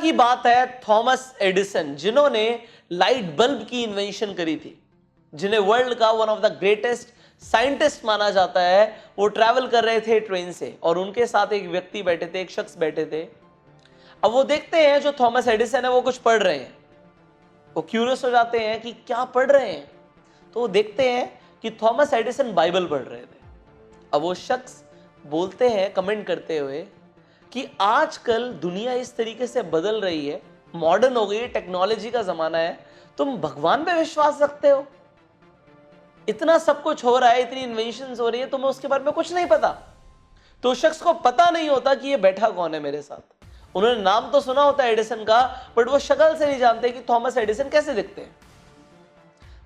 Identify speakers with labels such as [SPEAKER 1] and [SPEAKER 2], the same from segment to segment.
[SPEAKER 1] की बात है थॉमस एडिसन, जिन्होंने लाइट बल्ब की इन्वेंशन करी थी, जिन्हें वर्ल्ड का one of the greatest scientist माना जाता है। वो ट्रैवल कर रहे थे ट्रेन से और उनके साथ एक व्यक्ति बैठे थे, एक शख्स बैठे थे। अब वो देखते हैं जो थॉमस एडिसन है वो कुछ पढ़ रहे हैं। वो क्यूरियस हो जाते हैं कि क्या पढ़ रहे हैं, तो वो देखते हैं कि थॉमस एडिसन बाइबल पढ़ रहे थे। अब वो शख्स बोलते हैं कमेंट करते हुए कि आजकल दुनिया इस तरीके से बदल रही है, मॉडर्न हो गई है, टेक्नोलॉजी का जमाना है, तुम भगवान पे विश्वास रखते हो? इतना सब कुछ हो रहा है, इतनी इन्वेंशंस हो रही है, तुम्हें उसके बारे में कुछ नहीं पता। तो उस शख्स को पता नहीं होता कि ये बैठा कौन है मेरे साथ। उन्होंने नाम तो सुना होता है एडिसन का, बट वो शक्ल से नहीं जानते कि थॉमस एडिसन कैसे दिखते हैं।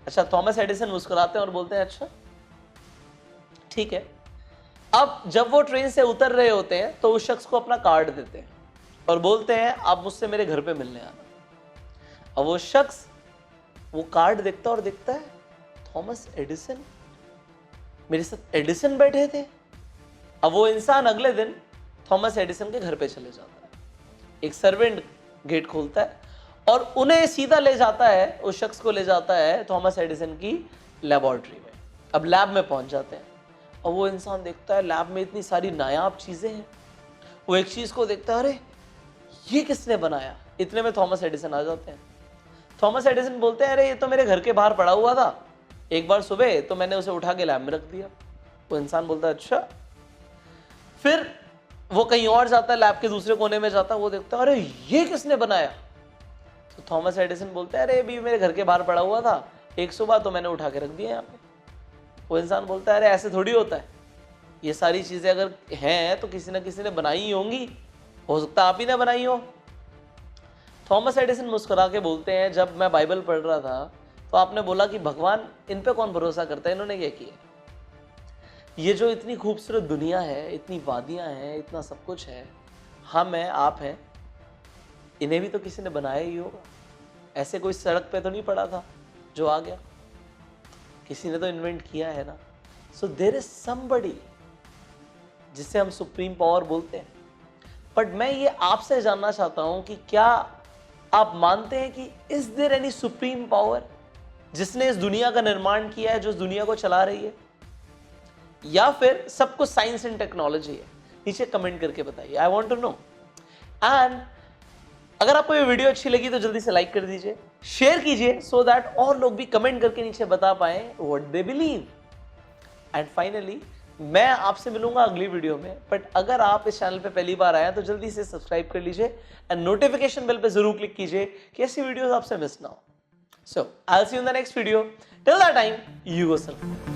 [SPEAKER 1] अच्छा, थॉमस एडिसन मुस्कुराते हैं और बोलते हैं अच्छा ठीक है। अब जब वो ट्रेन से उतर रहे होते हैं तो उस शख्स को अपना कार्ड देते हैं और बोलते हैं आप मुझसे मेरे घर पे मिलने आना। अब वो शख्स वो कार्ड देखता और देखता है थॉमस एडिसन, मेरे साथ एडिसन बैठे थे। अब वो इंसान अगले दिन थॉमस एडिसन के घर पे चले जाता है। एक सर्वेंट गेट खोलता है और उन्हें सीधा ले जाता है, उस शख्स को ले जाता है थॉमस एडिसन की लेबोरेटरी में। अब लैब में पहुंच जाते हैं और वो इंसान देखता है लैब में इतनी सारी नायाब चीजें हैं। वो एक चीज को देखता है, अरे ये किसने बनाया? इतने में थॉमस एडिसन आ जाते हैं। थॉमस एडिसन बोलते हैं अरे ये तो मेरे घर के बाहर पड़ा हुआ था, एक बार सुबह तो मैंने उसे उठा के लैब में रख दिया। वो इंसान बोलता है अच्छा। फिर वो कहीं और जाता है, लैब के दूसरे कोने में जाता है, वो देखता है अरे ये किसने बनाया? तो थॉमस एडिसन बोलते हैं अरे अभी मेरे घर के बाहर पड़ा हुआ था, एक सुबह तो मैंने उठा के रख दिया यहाँ पे। वो इंसान बोलता है अरे ऐसे थोड़ी होता है, ये सारी चीजें अगर हैं तो किसी ना किसी ने बनाई ही होंगी, हो सकता है आप ही ने बनाई हो। थॉमस एडिसन मुस्कुरा के बोलते हैं जब मैं बाइबल पढ़ रहा था तो आपने बोला कि भगवान, इन पे कौन भरोसा करता है, इन्होंने क्या किया? ये जो इतनी खूबसूरत दुनिया है, इतनी वादियां हैं, इतना सब कुछ है, हम हैं, आप हैं, इन्हें भी तो किसी ने बनाया ही होगा। ऐसे कोई सड़क पे तो नहीं पड़ा था जो आ गया, किसी ने तो इन्वेंट किया है ना। सो देयर इज समबडी जिसे हम सुप्रीम पावर बोलते हैं। बट मैं ये आपसे जानना चाहता हूं कि क्या आप मानते हैं कि is there any supreme power जिसने इस दुनिया का निर्माण किया है, जो इस दुनिया को चला रही है, या फिर सब कुछ साइंस एंड टेक्नोलॉजी है? नीचे कमेंट करके बताइए, I want to know. And अगर आपको ये वीडियो अच्छी लगी तो जल्दी से लाइक कर दीजिए, शेयर कीजिए, सो दैट और लोग भी कमेंट करके नीचे बता पाए what they believe. And finally मैं आपसे मिलूंगा अगली वीडियो में। बट अगर आप इस चैनल पे पहली बार आए हैं तो जल्दी से सब्सक्राइब कर लीजिए एंड नोटिफिकेशन बेल पे जरूर क्लिक कीजिए कि ऐसी वीडियोस आपसे मिस ना हो। So I will see you in the next video. Till that time, you go self.